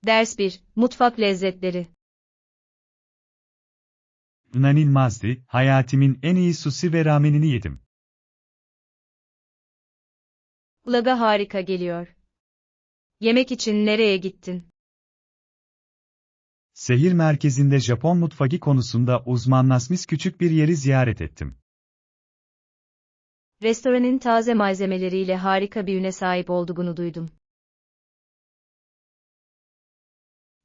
Ders 1. Mutfak lezzetleri. İnanılmazdı, hayatımın en iyi sushi ve ramenini yedim. Kulağa harika geliyor. Yemek için nereye gittin? Şehir merkezinde Japon mutfağı konusunda uzmanlaşmış küçük bir yeri ziyaret ettim. Restoranın taze malzemeleriyle harika bir üne sahip olduğunu duydum.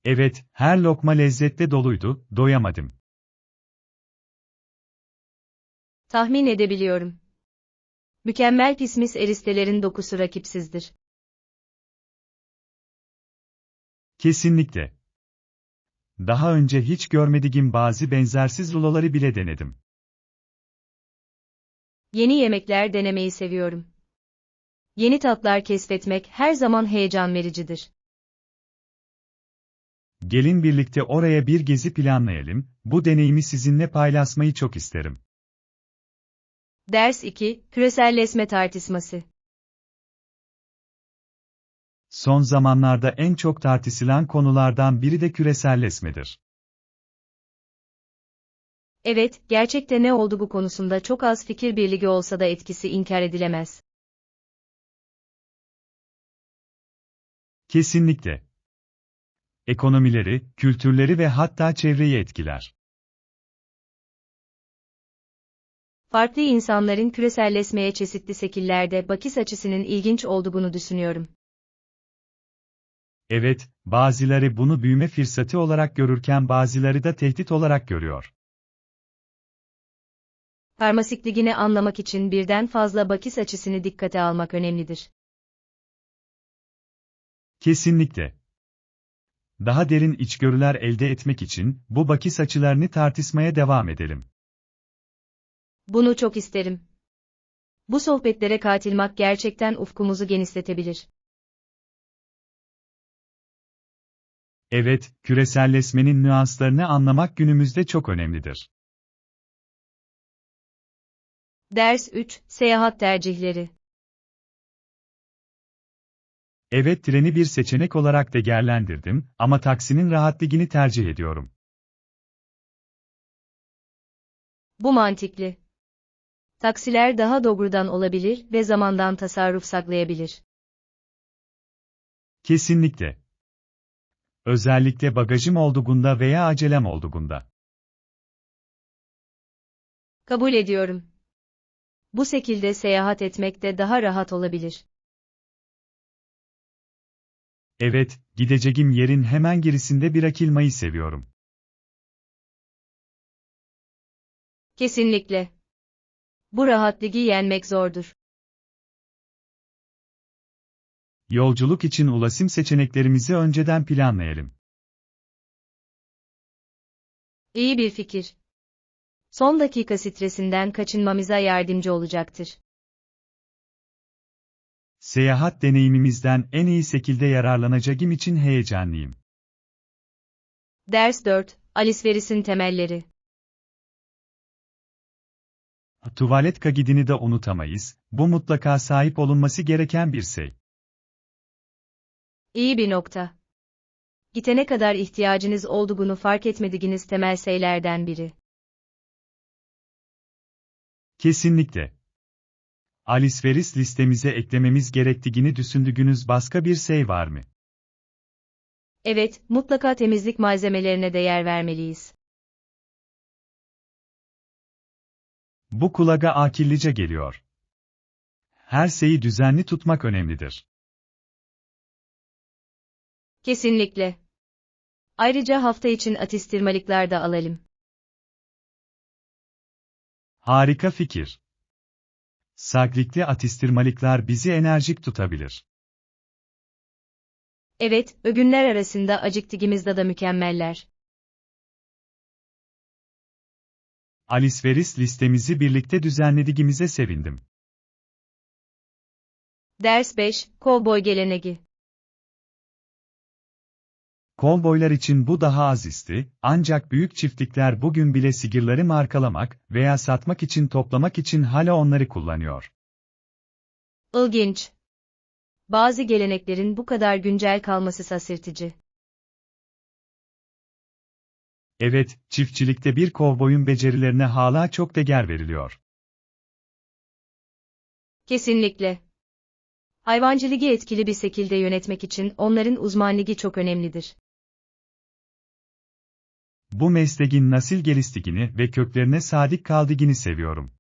Evet, her lokma lezzetle doluydu, doyamadım. Tahmin edebiliyorum. Mükemmel pişmiş eristelerin dokusu rakipsizdir. Kesinlikle. Daha önce hiç görmediğim bazı benzersiz ruloları bile denedim. Yeni yemekler denemeyi seviyorum. Yeni tatlar keşfetmek her zaman heyecan vericidir. Gelin birlikte oraya bir gezi planlayalım, bu deneyimi sizinle paylaşmayı çok isterim. Ders 2. Küreselleşme tartışması. Son zamanlarda en çok tartışılan konulardan biri de küreselleşmedir. Evet, gerçekte ne olduğu konusunda çok az fikir birliği olsa da etkisi inkar edilemez. Kesinlikle. Ekonomileri, kültürleri ve hatta çevreyi etkiler. Farklı insanların küreselleşmeye çeşitli şekillerde bakış açısının ilginç olduğunu düşünüyorum. Evet, bazıları bunu büyüme fırsatı olarak görürken bazıları da tehdit olarak görüyor. Karmaşıklığını anlamak için birden fazla bakış açısını dikkate almak önemlidir. Kesinlikle. Daha derin içgörüler elde etmek için bu bakış açılarını tartışmaya devam edelim. Bunu çok isterim. Bu sohbetlere katılmak gerçekten ufkumuzu genişletebilir. Evet, küreselleşmenin nüanslarını anlamak günümüzde çok önemlidir. Ders 3. Seyahat tercihleri. Evet, treni bir seçenek olarak değerlendirdim ama taksinin rahatlığını tercih ediyorum. Bu mantıklı. Taksiler daha doğrudan olabilir ve zamandan tasarruf sağlayabilir. Kesinlikle. Özellikle bagajım olduğunda veya acelem olduğunda. Kabul ediyorum. Bu şekilde seyahat etmek de daha rahat olabilir. Evet, gideceğim yerin hemen gerisinde bırakılmayı seviyorum. Kesinlikle. Bu rahatlığı yenmek zordur. Yolculuk için ulaşım seçeneklerimizi önceden planlayalım. İyi bir fikir. Son dakika stresinden kaçınmamıza yardımcı olacaktır. Seyahat deneyimimizden en iyi şekilde yararlanacağım için heyecanlıyım. Ders 4. Alışverişin temelleri. Tuvalet kagidini de unutamayız, bu mutlaka sahip olunması gereken bir şey. İyi bir nokta. Gitene kadar ihtiyacınız olduğunu fark etmediğiniz temel şeylerden biri. Kesinlikle. Alışveriş listemize eklememiz gerektiğini düşündüğünüz başka bir şey var mı? Evet, mutlaka temizlik malzemelerine de yer vermeliyiz. Bu kulağa akıllıca geliyor. Her şeyi düzenli tutmak önemlidir. Kesinlikle. Ayrıca hafta için atıştırmalıklar da alalım. Harika fikir. Sağlıklı atıştırmalıklar bizi enerjik tutabilir. Evet, öğünler arasında acıktığımızda da mükemmeller. Alışveriş listemizi birlikte düzenlediğimize sevindim. Ders 5. Kovboy geleneği. Kovboylar için bu daha az isti, ancak büyük çiftlikler bugün bile sigirleri markalamak veya satmak için toplamak için hala onları kullanıyor. İlginç. Bazı geleneklerin bu kadar güncel kalması şaşırtıcı. Evet, çiftçilikte bir kovboyun becerilerine hala çok değer veriliyor. Kesinlikle. Hayvancılığı etkili bir şekilde yönetmek için onların uzmanlığı çok önemlidir. Bu mesleğin nasıl geliştiğini ve köklerine sadık kaldığını seviyorum.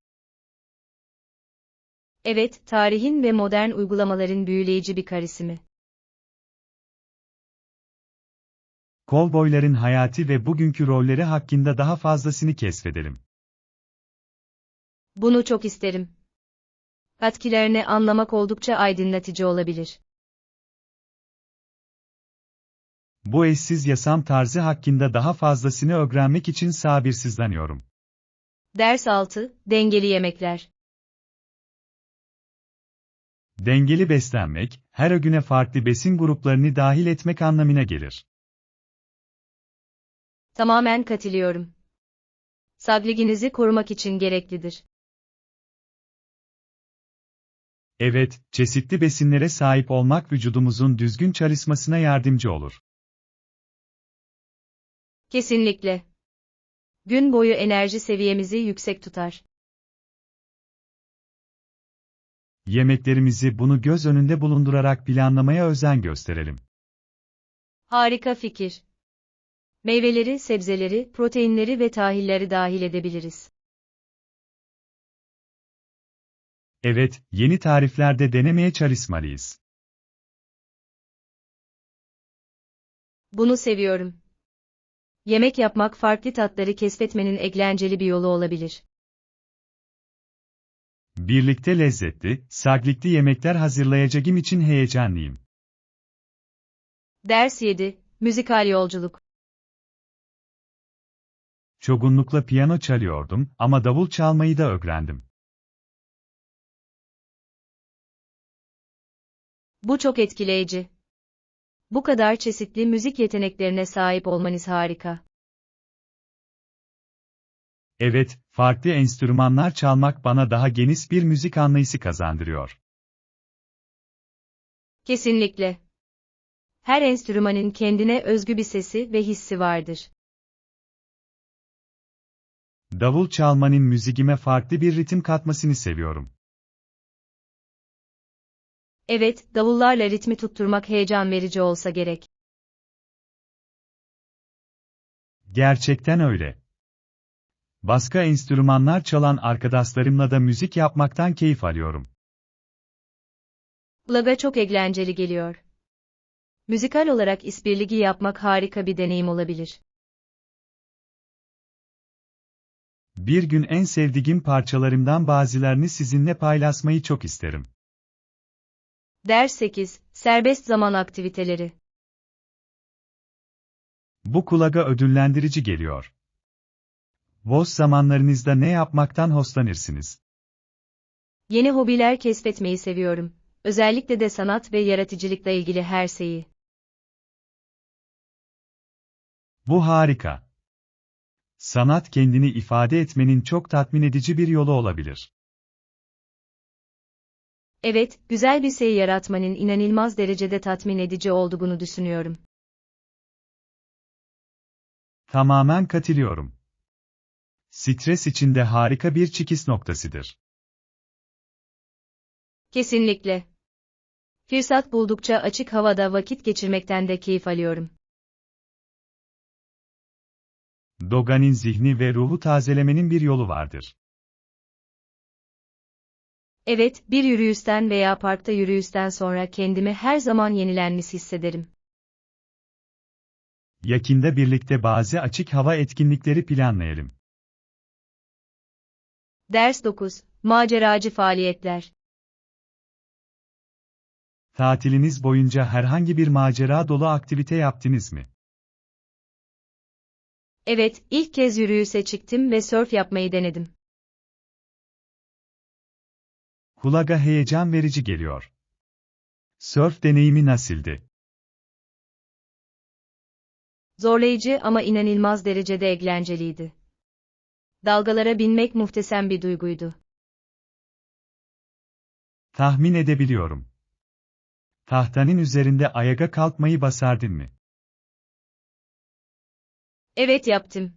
Evet, tarihin ve modern uygulamaların büyüleyici bir karışımı. Kovboyların hayatı ve bugünkü rolleri hakkında daha fazlasını keşfedelim. Bunu çok isterim. Etkilerini anlamak oldukça aydınlatıcı olabilir. Bu eşsiz yaşam tarzı hakkında daha fazlasını öğrenmek için sabırsızlanıyorum. Ders 6, dengeli yemekler. Dengeli beslenmek, her öğüne farklı besin gruplarını dahil etmek anlamına gelir. Tamamen katılıyorum. Sağlığınızı korumak için gereklidir. Evet, çeşitli besinlere sahip olmak vücudumuzun düzgün çalışmasına yardımcı olur. Kesinlikle. Gün boyu enerji seviyemizi yüksek tutar. Yemeklerimizi bunu göz önünde bulundurarak planlamaya özen gösterelim. Harika fikir. Meyveleri, sebzeleri, proteinleri ve tahilleri dahil edebiliriz. Evet, yeni tariflerde denemeye çalışmalıyız. Bunu seviyorum. Yemek yapmak farklı tatları keşfetmenin eğlenceli bir yolu olabilir. Birlikte lezzetli, sağlıklı yemekler hazırlayacağım için heyecanlıyım. Ders 7, müzikal yolculuk. Çoğunlukla piyano çalıyordum ama davul çalmayı da öğrendim. Bu çok etkileyici. Bu kadar çeşitli müzik yeteneklerine sahip olmanız harika. Evet, farklı enstrümanlar çalmak bana daha geniş bir müzik anlayışı kazandırıyor. Kesinlikle. Her enstrümanın kendine özgü bir sesi ve hissi vardır. Davul çalmanın müziğime farklı bir ritim katmasını seviyorum. Evet, davullarla ritmi tutturmak heyecan verici olsa gerek. Gerçekten öyle. Başka enstrümanlar çalan arkadaşlarımla da müzik yapmaktan keyif alıyorum. Kulağa çok eğlenceli geliyor. Müzikal olarak işbirliği yapmak harika bir deneyim olabilir. Bir gün en sevdiğim parçalarımdan bazılarını sizinle paylaşmayı çok isterim. Ders 8, serbest zaman aktiviteleri. Bu kulağa ödüllendirici geliyor. Boş zamanlarınızda ne yapmaktan hoşlanırsınız? Yeni hobiler keşfetmeyi seviyorum. Özellikle de sanat ve yaratıcılıkla ilgili her şeyi. Bu harika. Sanat kendini ifade etmenin çok tatmin edici bir yolu olabilir. Evet, güzel bir şey yaratmanın inanılmaz derecede tatmin edici olduğunu düşünüyorum. Tamamen katılıyorum. Stres içinde harika bir çıkış noktasıdır. Kesinlikle. Fırsat buldukça açık havada vakit geçirmekten de keyif alıyorum. Dogan'in zihni ve ruhu tazelemenin bir yolu vardır. Evet, bir yürüyüşten veya parkta yürüyüşten sonra kendimi her zaman yenilenmiş hissederim. Yakında birlikte bazı açık hava etkinlikleri planlayalım. Ders 9, maceracı faaliyetler. Tatiliniz boyunca herhangi bir macera dolu aktivite yaptınız mı? Evet, ilk kez yürüyüşe çıktım ve sörf yapmayı denedim. Kulağa heyecan verici geliyor. Sörf deneyimi nasıldı? Zorlayıcı ama inanılmaz derecede eğlenceliydi. Dalgalara binmek muhteşem bir duyguydu. Tahmin edebiliyorum. Tahtanın üzerinde ayağa kalkmayı basardın mı? Evet yaptım.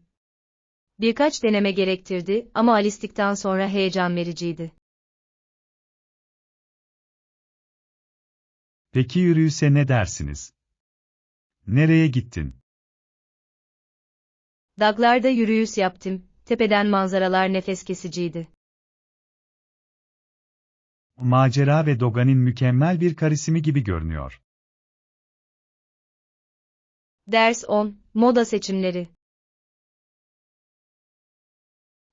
Birkaç deneme gerektirdi ama alıştıktan sonra heyecan vericiydi. Peki yürüyüşe ne dersiniz? Nereye gittin? Dağlarda yürüyüş yaptım, tepeden manzaralar nefes kesiciydi. Macera ve Dogan'ın mükemmel bir karismi gibi görünüyor. Ders 10, moda seçimleri.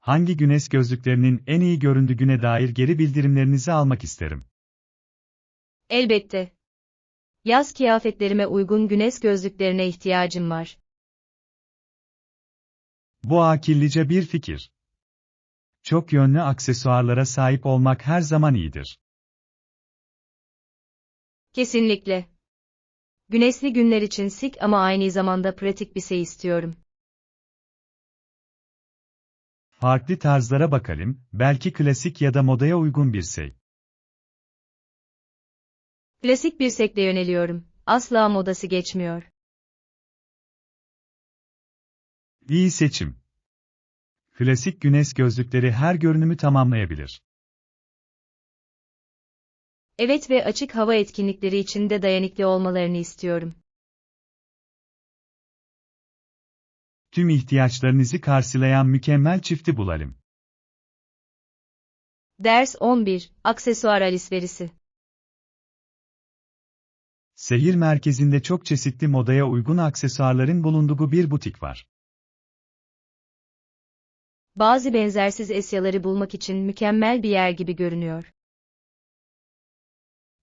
Hangi güneş gözlüklerinin en iyi göründüğüne dair geri bildirimlerinizi almak isterim. Elbette. Yaz kıyafetlerime uygun güneş gözlüklerine ihtiyacım var. Bu akıllıca bir fikir. Çok yönlü aksesuarlara sahip olmak her zaman iyidir. Kesinlikle. Güneşli günler için şık ama aynı zamanda pratik bir şey istiyorum. Farklı tarzlara bakalım, belki klasik ya da modaya uygun bir şey. Klasik bir şekle yöneliyorum. Asla modası geçmiyor. İyi seçim. Klasik güneş gözlükleri her görünümü tamamlayabilir. Evet ve açık hava etkinlikleri için de dayanıklı olmalarını istiyorum. Tüm ihtiyaçlarınızı karşılayan mükemmel çifti bulalım. Ders 11, aksesuar alışverişi. Şehir merkezinde çok çeşitli modaya uygun aksesuarların bulunduğu bir butik var. Bazı benzersiz eşyaları bulmak için mükemmel bir yer gibi görünüyor.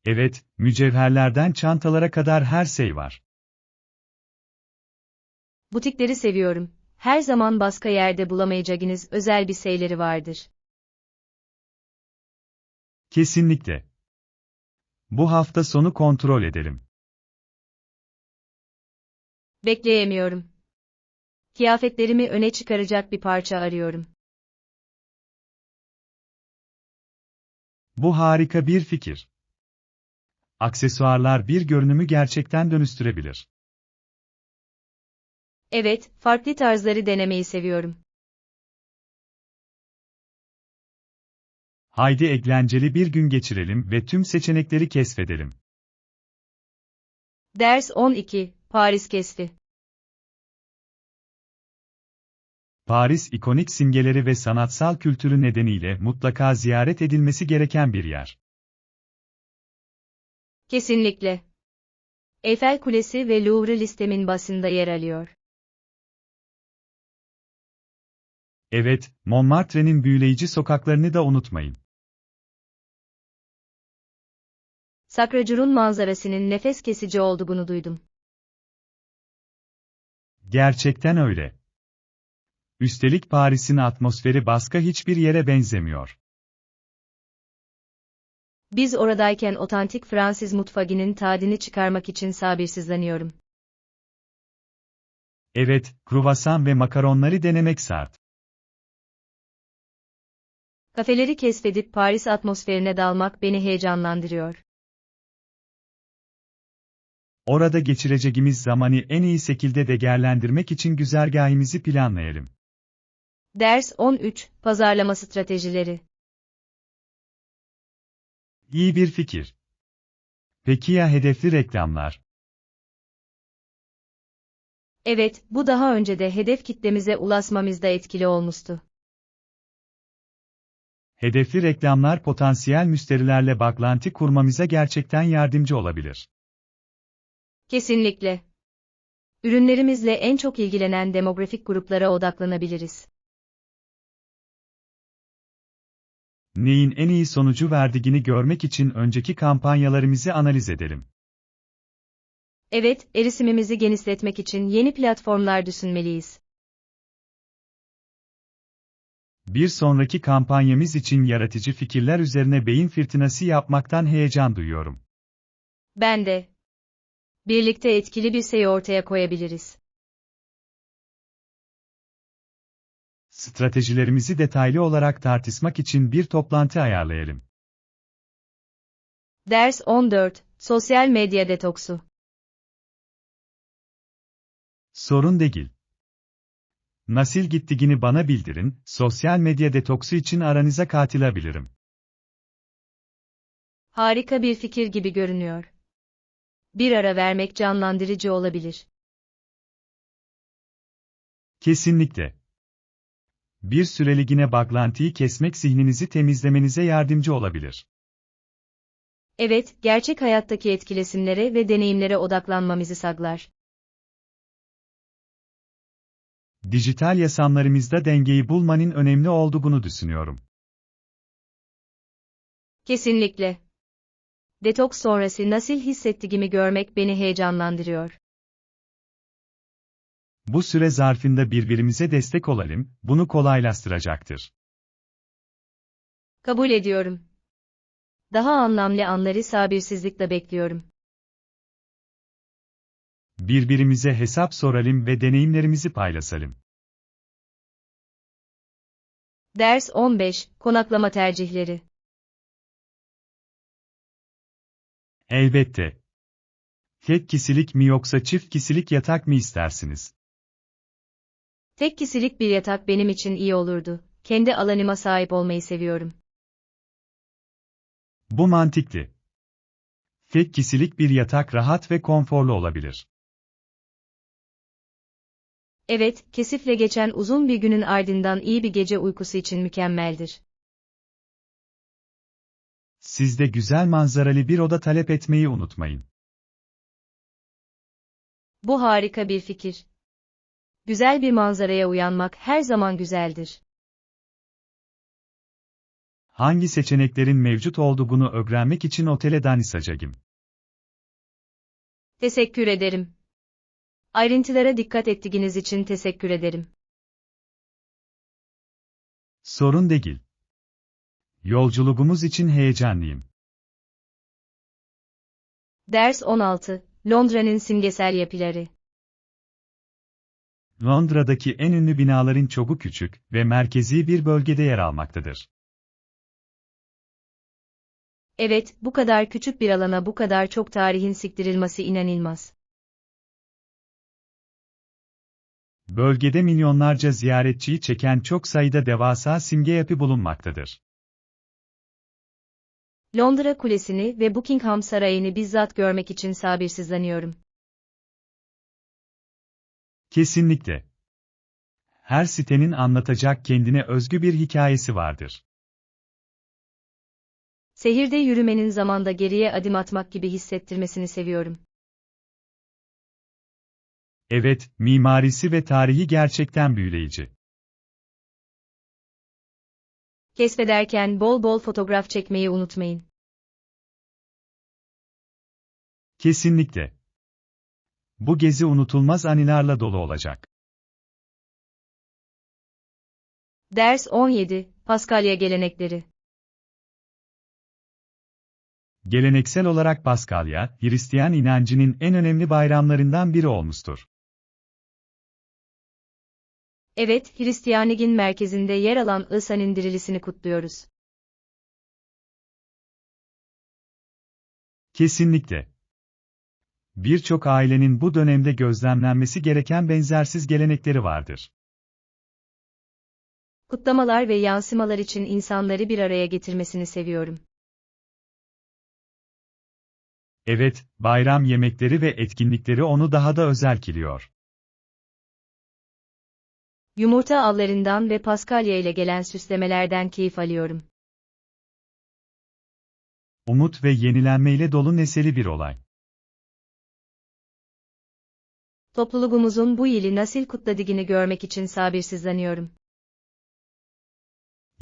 Evet, mücevherlerden çantalara kadar her şey var. Butikleri seviyorum. Her zaman başka yerde bulamayacağınız özel bir şeyleri vardır. Kesinlikle. Bu hafta sonu kontrol edelim. Bekleyemiyorum. Kıyafetlerimi öne çıkaracak bir parça arıyorum. Bu harika bir fikir. Aksesuarlar bir görünümü gerçekten dönüştürebilir. Evet, farklı tarzları denemeyi seviyorum. Haydi eğlenceli bir gün geçirelim ve tüm seçenekleri keşfedelim. Ders 12, Paris keşfi. Paris ikonik simgeleri ve sanatsal kültürü nedeniyle mutlaka ziyaret edilmesi gereken bir yer. Kesinlikle. Eiffel Kulesi ve Louvre listemin başında yer alıyor. Evet, Montmartre'nin büyüleyici sokaklarını da unutmayın. Sacré-Cœur'ün manzarasının nefes kesici olduğunu duydum. Gerçekten öyle. Üstelik Paris'in atmosferi başka hiçbir yere benzemiyor. Biz oradayken otantik Fransız mutfağının tadını çıkarmak için sabırsızlanıyorum. Evet, kruvasan ve makaronları denemek şart. Kafeleri keşfedip Paris atmosferine dalmak beni heyecanlandırıyor. Orada geçireceğimiz zamanı en iyi şekilde değerlendirmek için güzergahımızı planlayalım. Ders 13, pazarlama stratejileri. İyi bir fikir. Peki ya hedefli reklamlar? Evet, bu daha önce de hedef kitlemize ulaşmamızda etkili olmuştu. Hedefli reklamlar potansiyel müşterilerle bağlantı kurmamıza gerçekten yardımcı olabilir. Kesinlikle. Ürünlerimizle en çok ilgilenen demografik gruplara odaklanabiliriz. Neyin en iyi sonucu verdiğini görmek için önceki kampanyalarımızı analiz edelim. Evet, erişimimizi genişletmek için yeni platformlar düşünmeliyiz. Bir sonraki kampanyamız için yaratıcı fikirler üzerine beyin fırtınası yapmaktan heyecan duyuyorum. Ben de. Birlikte etkili bir şey ortaya koyabiliriz. Stratejilerimizi detaylı olarak tartışmak için bir toplantı ayarlayalım. Ders 14, sosyal medya detoksu. Sorun değil. Nasıl gittiğini bana bildirin, sosyal medya detoksu için aranıza katılabilirim. Harika bir fikir gibi görünüyor. Bir ara vermek canlandırıcı olabilir. Kesinlikle. Bir süreliğine bağlantıyı kesmek zihninizi temizlemenize yardımcı olabilir. Evet, gerçek hayattaki etkileşimlere ve deneyimlere odaklanmamızı sağlar. Dijital yaşamlarımızda dengeyi bulmanın önemli olduğunu düşünüyorum. Kesinlikle. Detoks sonrası nasıl hissettiğimi görmek beni heyecanlandırıyor. Bu süre zarfında birbirimize destek olalım, bunu kolaylaştıracaktır. Kabul ediyorum. Daha anlamlı anları sabırsızlıkla bekliyorum. Birbirimize hesap soralım ve deneyimlerimizi paylaşalım. Ders 15, Konaklama tercihleri. Elbette. Tek kişilik mi yoksa çift kişilik yatak mı istersiniz? Tek kişilik bir yatak benim için iyi olurdu. Kendi alanıma sahip olmayı seviyorum. Bu mantıklı. Tek kişilik bir yatak rahat ve konforlu olabilir. Evet, kesifle geçen uzun bir günün ardından iyi bir gece uykusu için mükemmeldir. Siz de güzel manzaralı bir oda talep etmeyi unutmayın. Bu harika bir fikir. Güzel bir manzaraya uyanmak her zaman güzeldir. Hangi seçeneklerin mevcut olduğunu öğrenmek için otele danışacağım. Teşekkür ederim. Ayrıntılara dikkat ettiğiniz için teşekkür ederim. Sorun değil. Yolculuğumuz için heyecanlıyım. Ders 16, Londra'nın simgesel yapıları. Londra'daki en ünlü binaların çoğu küçük ve merkezi bir bölgede yer almaktadır. Evet, bu kadar küçük bir alana bu kadar çok tarihin siktirilmesi inanılmaz. Bölgede milyonlarca ziyaretçiyi çeken çok sayıda devasa simge yapı bulunmaktadır. Londra Kulesi'ni ve Buckingham Sarayı'nı bizzat görmek için sabırsızlanıyorum. Kesinlikle. Her sitenin anlatacak kendine özgü bir hikayesi vardır. Şehirde yürümenin zamanda geriye adım atmak gibi hissettirmesini seviyorum. Evet, mimarisi ve tarihi gerçekten büyüleyici. Keşfederken bol bol fotoğraf çekmeyi unutmayın. Kesinlikle. Bu gezi unutulmaz anılarla dolu olacak. Ders 17, Paskalya gelenekleri. Geleneksel olarak Paskalya, Hristiyan inancının en önemli bayramlarından biri olmuştur. Evet, Hristiyanligin merkezinde yer alan İsa'nın dirilisini kutluyoruz. Kesinlikle. Birçok ailenin bu dönemde gözlemlenmesi gereken benzersiz gelenekleri vardır. Kutlamalar ve yansımalar için insanları bir araya getirmesini seviyorum. Evet, bayram yemekleri ve etkinlikleri onu daha da özel kılıyor. Yumurta avlarından ve Paskalya ile gelen süslemelerden keyif alıyorum. Umut ve yenilenmeyle dolu neşeli bir olay. Topluluğumuzun bu yılı nasıl kutladığını görmek için sabırsızlanıyorum.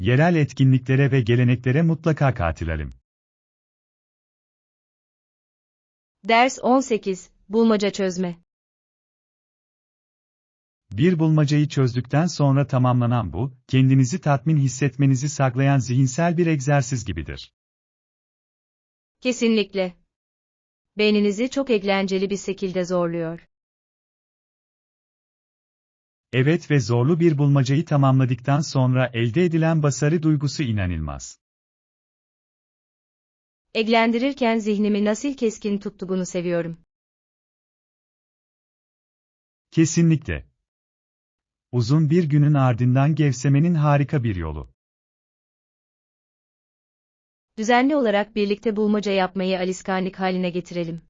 Yerel etkinliklere ve geleneklere mutlaka katılalım. Ders 18, Bulmaca çözme. Bir bulmacayı çözdükten sonra tamamlanan bu, kendinizi tatmin hissetmenizi sağlayan zihinsel bir egzersiz gibidir. Kesinlikle. Beyninizi çok eğlenceli bir şekilde zorluyor. Evet ve zorlu bir bulmacayı tamamladıktan sonra elde edilen başarı duygusu inanılmaz. Eğlendirirken zihnimi nasıl keskin tuttuğunu seviyorum. Kesinlikle. Uzun bir günün ardından gevşemenin harika bir yolu. Düzenli olarak birlikte bulmaca yapmayı alışkanlık haline getirelim.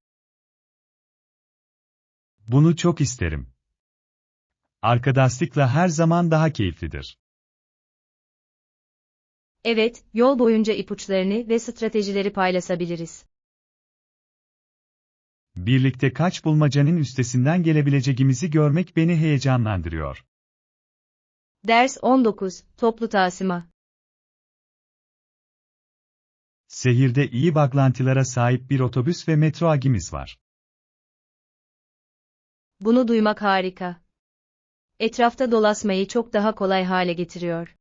Bunu çok isterim. Arkadaşlıkla her zaman daha keyiflidir. Evet, yol boyunca ipuçlarını ve stratejileri paylaşabiliriz. Birlikte kaç bulmacanın üstesinden gelebileceğimizi görmek beni heyecanlandırıyor. Ders 19, Toplu Taşıma. Şehirde iyi bağlantılara sahip bir otobüs ve metro ağımız var. Bunu duymak harika. Etrafta dolaşmayı çok daha kolay hale getiriyor.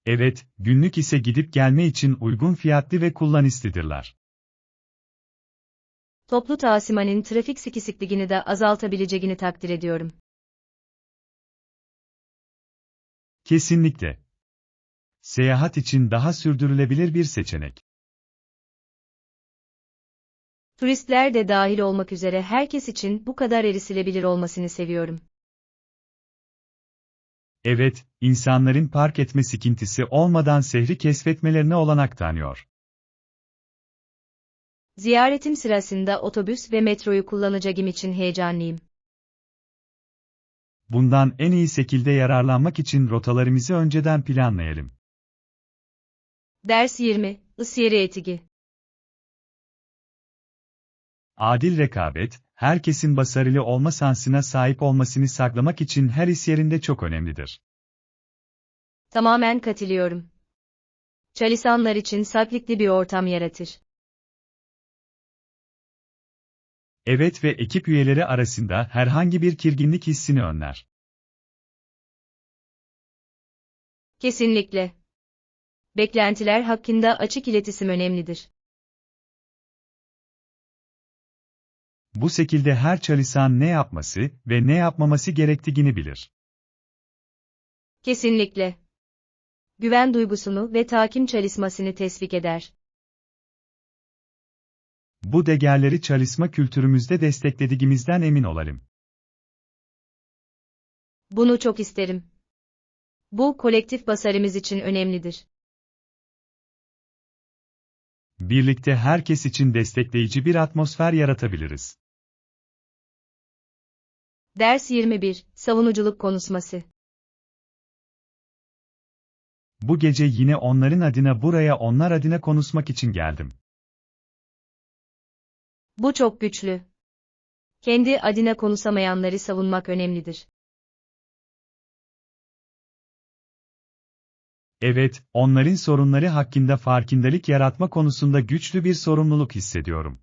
Evet, günlük ise gidip gelme için uygun fiyatlı ve kullanışlıdırlar. Toplu taşımanın trafik sıkışıklığını da azaltabileceğini takdir ediyorum. Kesinlikle. Seyahat için daha sürdürülebilir bir seçenek. Turistler de dahil olmak üzere herkes için bu kadar erişilebilir olmasını seviyorum. Evet, insanların park etme sıkıntısı olmadan şehri keşfetmelerine olanak tanıyor. Ziyaretim sırasında otobüs ve metroyu kullanacağım için heyecanlıyım. Bundan en iyi şekilde yararlanmak için rotalarımızı önceden planlayalım. Ders 20, Iş yeri etiği. Adil rekabet, herkesin başarılı olma şansına sahip olmasını sağlamak için her iş yerinde çok önemlidir. Tamamen katılıyorum. Çalışanlar için sağlıklı bir ortam yaratır. Evet ve ekip üyeleri arasında herhangi bir kirginlik hissini önler. Kesinlikle. Beklentiler hakkında açık iletişim önemlidir. Bu şekilde her çalışan ne yapması ve ne yapmaması gerektiğini bilir. Kesinlikle. Güven duygusunu ve takip çalışmasını teşvik eder. Bu değerleri çalışma kültürümüzde desteklediğimizden emin olalım. Bunu çok isterim. Bu kolektif başarımız için önemlidir. Birlikte herkes için destekleyici bir atmosfer yaratabiliriz. Ders 21, Savunuculuk konuşması. Bu gece yine onların adına buraya onlar adına konuşmak için geldim. Bu çok güçlü. Kendi adına konuşamayanları savunmak önemlidir. Evet, onların sorunları hakkında farkındalık yaratma konusunda güçlü bir sorumluluk hissediyorum.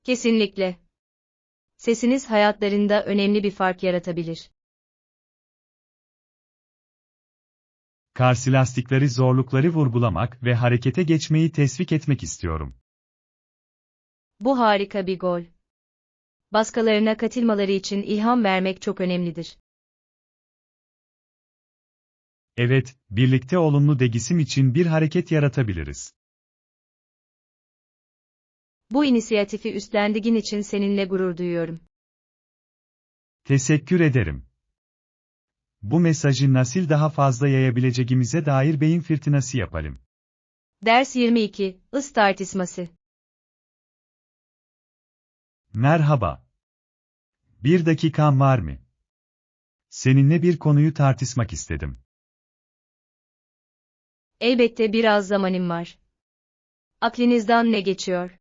Kesinlikle. Sesiniz hayatlarında önemli bir fark yaratabilir. Karşılaştıkları zorlukları vurgulamak ve harekete geçmeyi teşvik etmek istiyorum. Bu harika bir gol. Başkalarına katılmaları için ilham vermek çok önemlidir. Evet, birlikte olumlu değişim için bir hareket yaratabiliriz. Bu inisiyatifi üstlendiğin için seninle gurur duyuyorum. Teşekkür ederim. Bu mesajı nasıl daha fazla yayabileceğimize dair beyin fırtınası yapalım. Ders 22, Iş tartışması. Merhaba. Bir dakikan var mı? Seninle bir konuyu tartışmak istedim. Elbette biraz zamanım var. Aklınızdan ne geçiyor?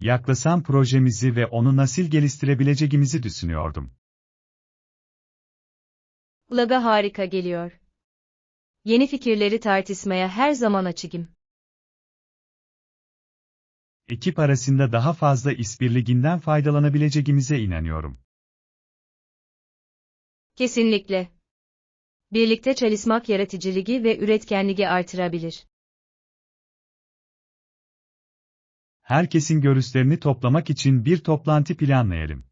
Yaklaşan projemizi ve onu nasıl geliştirebileceğimizi düşünüyordum. Kulağa harika geliyor. Yeni fikirleri tartışmaya her zaman açığım. Ekip arasında daha fazla işbirliğinden faydalanabileceğimize inanıyorum. Kesinlikle. Birlikte çalışmak yaratıcılığı ve üretkenliği artırabilir. Herkesin görüşlerini toplamak için bir toplantı planlayalım.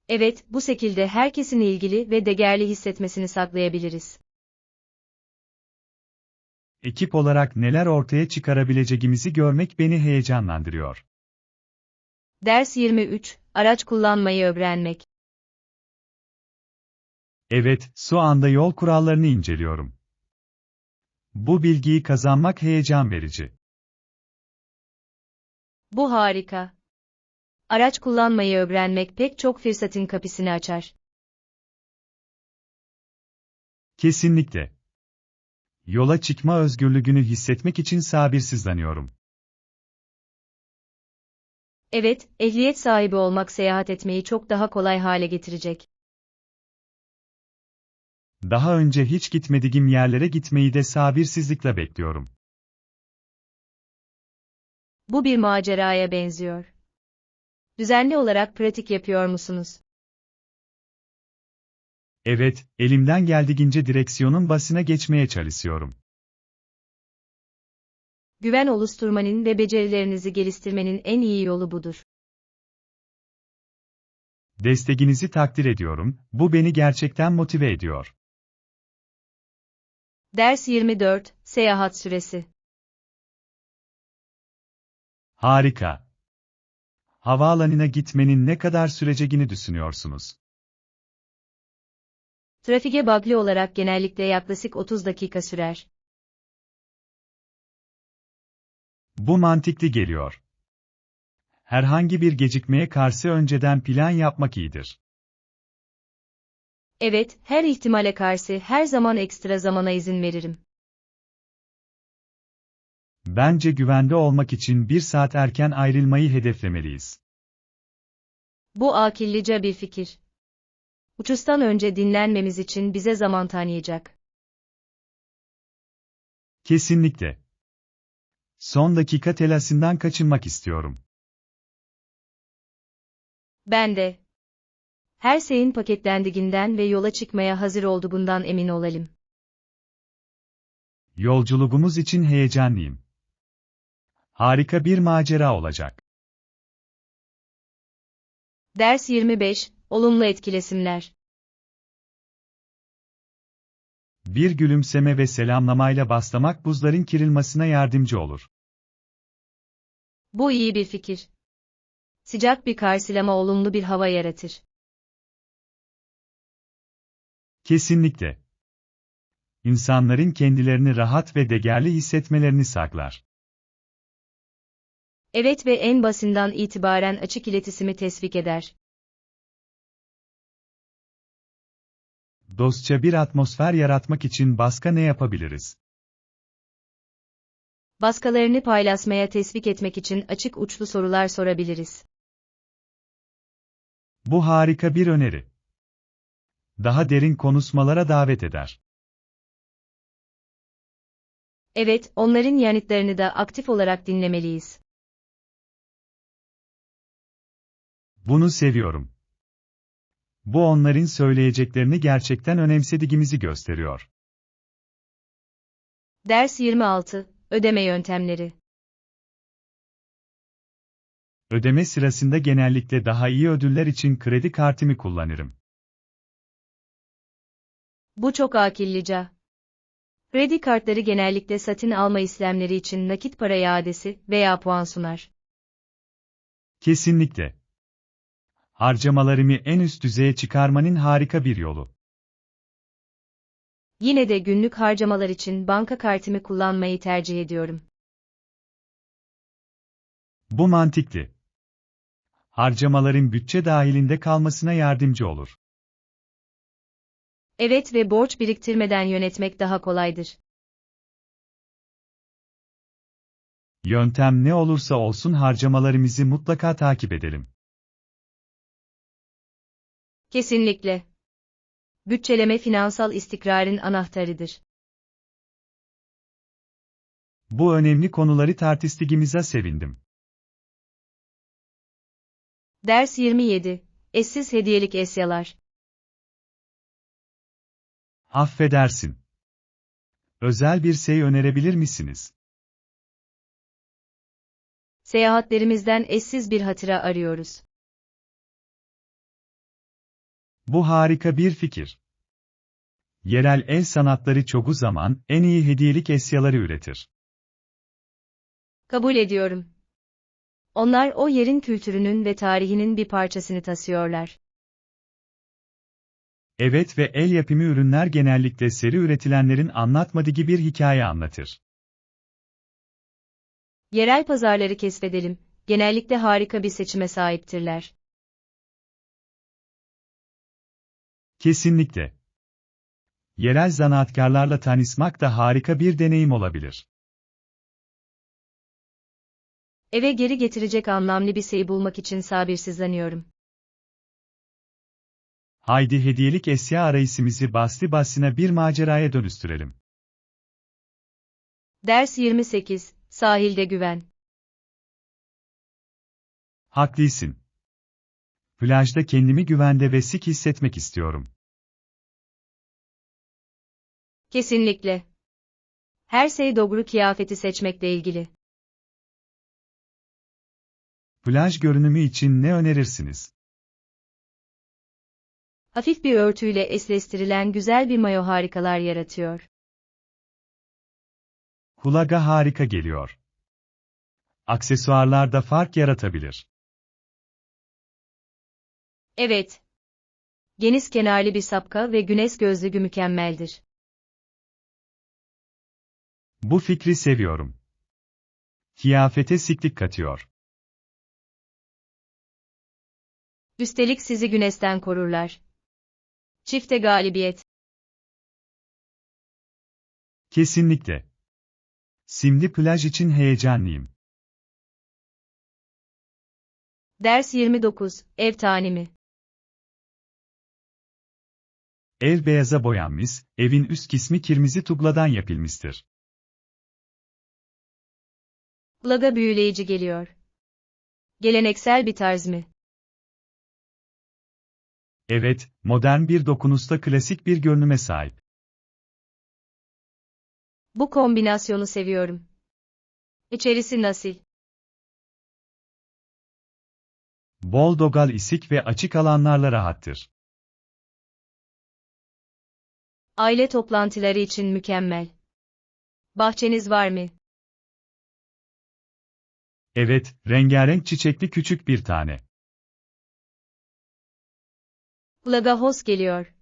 Evet, bu şekilde herkesin ilgili ve değerli hissetmesini sağlayabiliriz. Ekip olarak neler ortaya çıkarabileceğimizi görmek beni heyecanlandırıyor. Ders 23, araç kullanmayı öğrenmek. Evet, şu anda yol kurallarını inceliyorum. Bu bilgiyi kazanmak heyecan verici. Bu harika. Araç kullanmayı öğrenmek pek çok fırsatın kapısını açar. Kesinlikle. Yola çıkma özgürlüğünü hissetmek için sabırsızlanıyorum. Evet, ehliyet sahibi olmak seyahat etmeyi çok daha kolay hale getirecek. Daha önce hiç gitmediğim yerlere gitmeyi de sabırsızlıkla bekliyorum. Bu bir maceraya benziyor. Düzenli olarak pratik yapıyor musunuz? Evet, elimden geldiğince direksiyonun basına geçmeye çalışıyorum. Güven oluşturmanın ve becerilerinizi geliştirmenin en iyi yolu budur. Desteğinizi takdir ediyorum, bu beni gerçekten motive ediyor. Ders 24, seyahat süresi. Harika. Havaalanına gitmenin ne kadar süreceğini düşünüyorsunuz? Trafike bağlı olarak genellikle yaklaşık 30 dakika sürer. Bu mantıklı geliyor. Herhangi bir gecikmeye karşı önceden plan yapmak iyidir. Evet, her ihtimale karşı her zaman ekstra zamana izin veririm. Bence güvende olmak için 1 saat erken ayrılmayı hedeflemeliyiz. Bu akıllıca bir fikir. Uçuştan önce dinlenmemiz için bize zaman tanıyacak. Kesinlikle. Son dakika telaşından kaçınmak istiyorum. Ben de. Her şeyin paketlendiğinden ve yola çıkmaya hazır olduğundan emin olalım. Yolculuğumuz için heyecanlıyım. Harika bir macera olacak. Ders 25, olumlu etkileşimler. Bir gülümseme ve selamlamayla başlamak buzların kırılmasına yardımcı olur. Bu iyi bir fikir. Sıcak bir karşılama olumlu bir hava yaratır. Kesinlikle. İnsanların kendilerini rahat ve değerli hissetmelerini sağlar. Evet ve en basından itibaren açık iletişimi teşvik eder. Dostça bir atmosfer yaratmak için başka ne yapabiliriz? Başkalarını paylaşmaya teşvik etmek için açık uçlu sorular sorabiliriz. Bu harika bir öneri. Daha derin konuşmalara davet eder. Evet, onların yanıtlarını da aktif olarak dinlemeliyiz. Bunu seviyorum. Bu onların söyleyeceklerini gerçekten önemsediğimizi gösteriyor. Ders 26, ödeme yöntemleri. Ödeme sırasında genellikle daha iyi ödüller için kredi kartımı kullanırım. Bu çok akıllıca. Kredi kartları genellikle satın alma işlemleri için nakit para iadesi veya puan sunar. Kesinlikle. Harcamalarımı en üst düzeye çıkarmanın harika bir yolu. Yine de günlük harcamalar için banka kartımı kullanmayı tercih ediyorum. Bu mantıklı. Harcamaların bütçe dahilinde kalmasına yardımcı olur. Evet ve borç biriktirmeden yönetmek daha kolaydır. Yöntem ne olursa olsun harcamalarımızı mutlaka takip edelim. Kesinlikle. Bütçeleme finansal istikrarın anahtarıdır. Bu önemli konuları tartıştığımıza sevindim. Ders 27, eşsiz hediyelik eşyalar. Affedersin. Özel bir şey önerebilir misiniz? Seyahatlerimizden eşsiz bir hatıra arıyoruz. Bu harika bir fikir. Yerel el sanatları çoğu zaman en iyi hediyelik eşyaları üretir. Kabul ediyorum. Onlar o yerin kültürünün ve tarihinin bir parçasını taşıyorlar. Evet ve el yapımı ürünler genellikle seri üretilenlerin anlatmadığı bir hikaye anlatır. Yerel pazarları keşfedelim. Genellikle harika bir seçime sahiptirler. Kesinlikle. Yerel zanaatkarlarla tanışmak da harika bir deneyim olabilir. Eve geri getirecek anlamlı bir şey bulmak için sabırsızlanıyorum. Haydi hediyelik eşya arayışımızı basti başına bir maceraya dönüştürelim. Ders 28, Sahilde güven. Haklısın. Plajda kendimi güvende ve sık hissetmek istiyorum. Kesinlikle. Her şey doğru kıyafeti seçmekle ilgili. Plaj görünümü için ne önerirsiniz? Hafif bir örtüyle eşleştirilen güzel bir mayo harikalar yaratıyor. Kulağa harika geliyor. Aksesuarlar da fark yaratabilir. Evet. Geniş kenarlı bir şapka ve güneş gözlüğü mükemmeldir. Bu fikri seviyorum. Kıyafete siklik katıyor. Üstelik sizi güneşten korurlar. Çifte galibiyet. Kesinlikle. Şimdi plaj için heyecanlıyım. Ders 29, Ev tanimi. Ev beyaza boyanmış, evin üst kısmı kırmızı tuğladan yapılmıştır. Kulağa büyüleyici geliyor. Geleneksel bir tarz mı? Evet, modern bir dokunuşta klasik bir görünüme sahip. Bu kombinasyonu seviyorum. İçerisi nasıl? Bol dogal isik ve açık alanlarla rahattır. Aile toplantıları için mükemmel. Bahçeniz var mı? Evet, rengarenk çiçekli küçük bir tane. Kulağa hoş geliyor.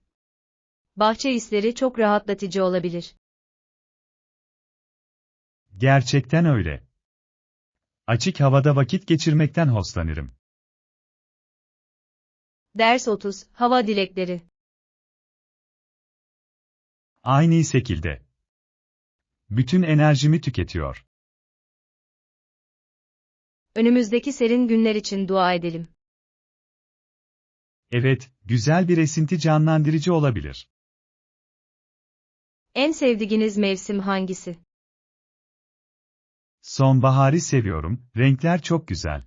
Bahçe işleri çok rahatlatıcı olabilir. Gerçekten öyle. Açık havada vakit geçirmekten hoşlanırım. Ders 30, Hava dilekleri. Aynı şekilde. Bütün enerjimi tüketiyor. Önümüzdeki serin günler için dua edelim. Evet, güzel bir esinti canlandırıcı olabilir. En sevdiğiniz mevsim hangisi? Sonbaharı seviyorum, renkler çok güzel.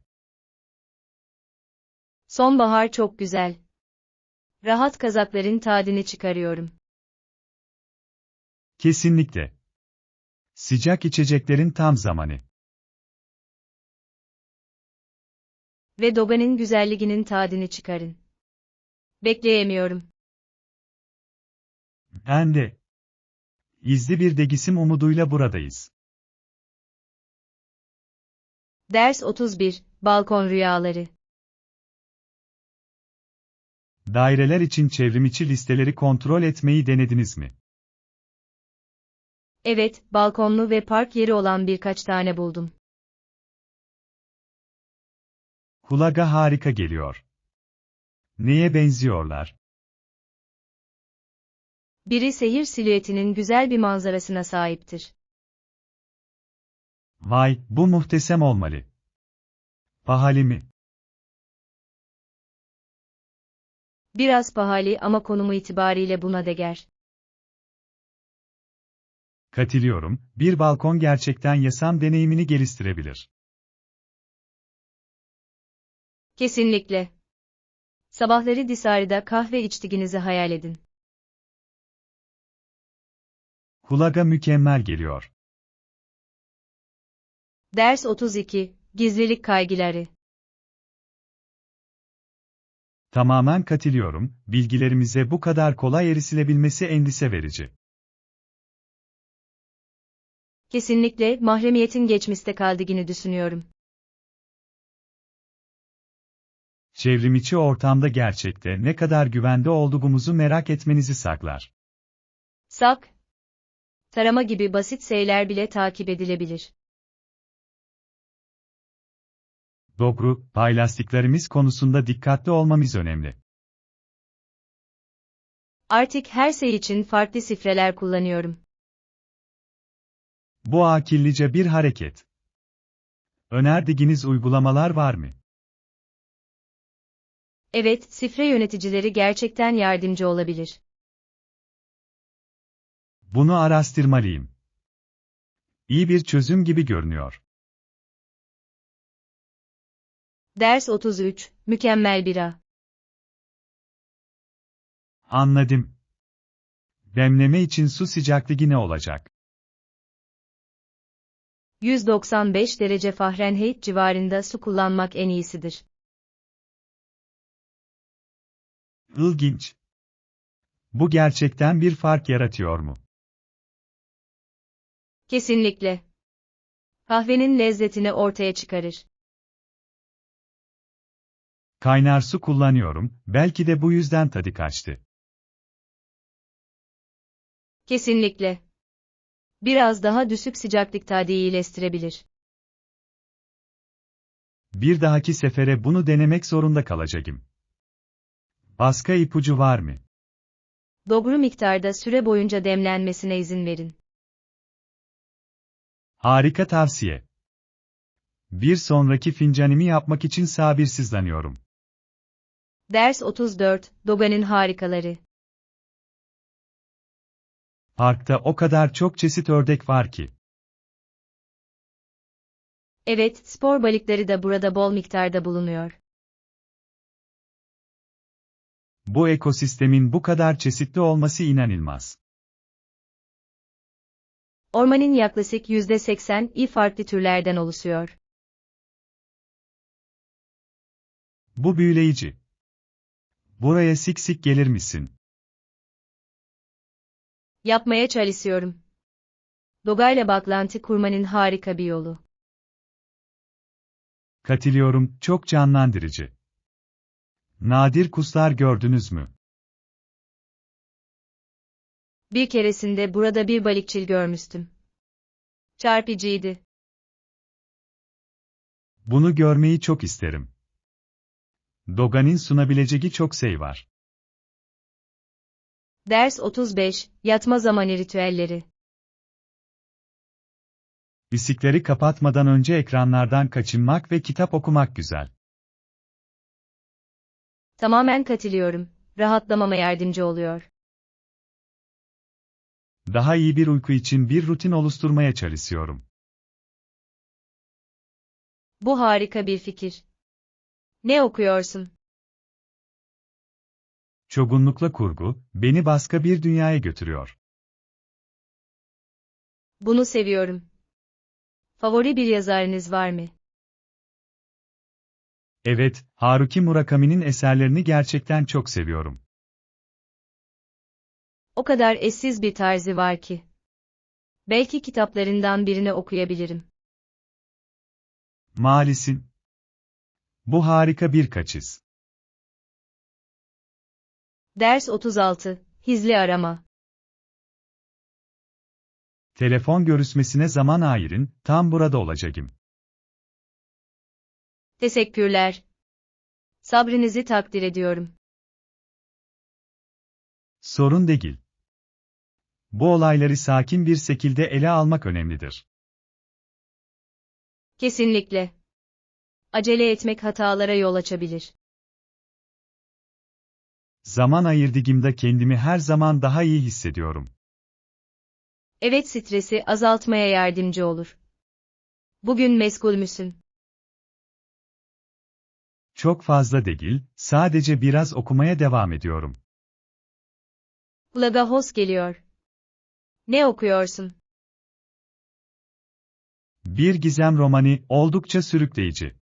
Sonbahar çok güzel. Rahat kazakların tadını çıkarıyorum. Kesinlikle. Sıcak içeceklerin tam zamanı. Ve Doga'nın güzelliğinin tadını çıkarın. Bekleyemiyorum. Ben de. İzli bir degisim umuduyla buradayız. Ders 31, Balkon rüyaları. Daireler için çevrimiçi listeleri kontrol etmeyi denediniz mi? Evet, balkonlu ve park yeri olan birkaç tane buldum. Kulağa harika geliyor. Neye benziyorlar? Biri şehir silüetinin güzel bir manzarasına sahiptir. Vay, bu muhteşem olmalı. Pahalı mı? Biraz pahalı ama konumu itibariyle buna değer. Katılıyorum, bir balkon gerçekten yaşam deneyimini geliştirebilir. Kesinlikle. Sabahları dışarıda kahve içtiğinizi hayal edin. Kulağa mükemmel geliyor. Ders 32, Gizlilik kaygıları. Tamamen katılıyorum, bilgilerimize bu kadar kolay erişilebilmesi endişe verici. Kesinlikle mahremiyetin geçmişte kaldığını düşünüyorum. çevrimiçi ortamda gerçekte ne kadar güvende olduğumuzu merak etmenizi sağlar. Sak, tarama gibi basit şeyler bile takip edilebilir. Doğru, paylaştıklarımız konusunda dikkatli olmamız önemli. Artık her şey için farklı şifreler kullanıyorum. Bu akıllıca bir hareket. Önerdiğiniz uygulamalar var mı? Evet, şifre yöneticileri gerçekten yardımcı olabilir. Bunu araştırmalıyım. İyi bir çözüm gibi görünüyor. Ders 33, mükemmel bira. Anladım. Demleme için su sıcaklığı ne olacak? 195 derece Fahrenheit civarında su kullanmak en iyisidir. İlginç. Bu gerçekten bir fark yaratıyor mu? Kesinlikle. Kahvenin lezzetini ortaya çıkarır. Kaynar su kullanıyorum, belki de bu yüzden tadı kaçtı. Kesinlikle. Biraz daha düşük sıcaklıkta iyileştirebilir. Bir dahaki sefere bunu denemek zorunda kalacağım. Başka ipucu var mı? Doğru miktarda süre boyunca demlenmesine izin verin. Harika tavsiye. Bir sonraki fincanımı yapmak için sabırsızlanıyorum. Ders 34, Doga'nın harikaları. Parkta o kadar çok çeşit ördek var ki. Evet, spor balıkları da burada bol miktarda bulunuyor. Bu ekosistemin bu kadar çeşitli olması inanılmaz. Ormanın yaklaşık %80'i farklı türlerden oluşuyor. Bu büyüleyici. Buraya sık sık gelir misin? Yapmaya çalışıyorum. Doga'yla bağlantı kurmanın harika bir yolu. Katılıyorum, çok canlandırıcı. Nadir kuşlar gördünüz mü? Bir keresinde burada bir balıkçıl görmüştüm. Çarpıcıydı. Bunu görmeyi çok isterim. Doga'nın sunabileceği çok şey var. Ders 35, yatma zamanı ritüelleri. Bisikleri kapatmadan önce ekranlardan kaçınmak ve kitap okumak güzel. Tamamen katılıyorum. Rahatlamama yardımcı oluyor. Daha iyi bir uyku için bir rutin oluşturmaya çalışıyorum. Bu harika bir fikir. Ne okuyorsun? Çoğunlukla kurgu, beni başka bir dünyaya götürüyor. Bunu seviyorum. Favori bir yazarınız var mı? Evet, Haruki Murakami'nin eserlerini gerçekten çok seviyorum. O kadar eşsiz bir tarzı var ki. Belki kitaplarından birini okuyabilirim. Malisin. Bu harika bir kaçış. Ders 36, hizli arama. Telefon görüşmesine zaman ayırın, tam burada olacağım. Teşekkürler. Sabrınızı takdir ediyorum. Sorun değil. Bu olayları sakin bir şekilde ele almak önemlidir. Kesinlikle. Acele etmek hatalara yol açabilir. Zaman ayırdığımda kendimi her zaman daha iyi hissediyorum. Evet, stresi azaltmaya yardımcı olur. Bugün meşgul müsün? Çok fazla değil, sadece biraz okumaya devam ediyorum. Kulağa hoş geliyor. Ne okuyorsun? Bir gizem romanı, oldukça sürükleyici.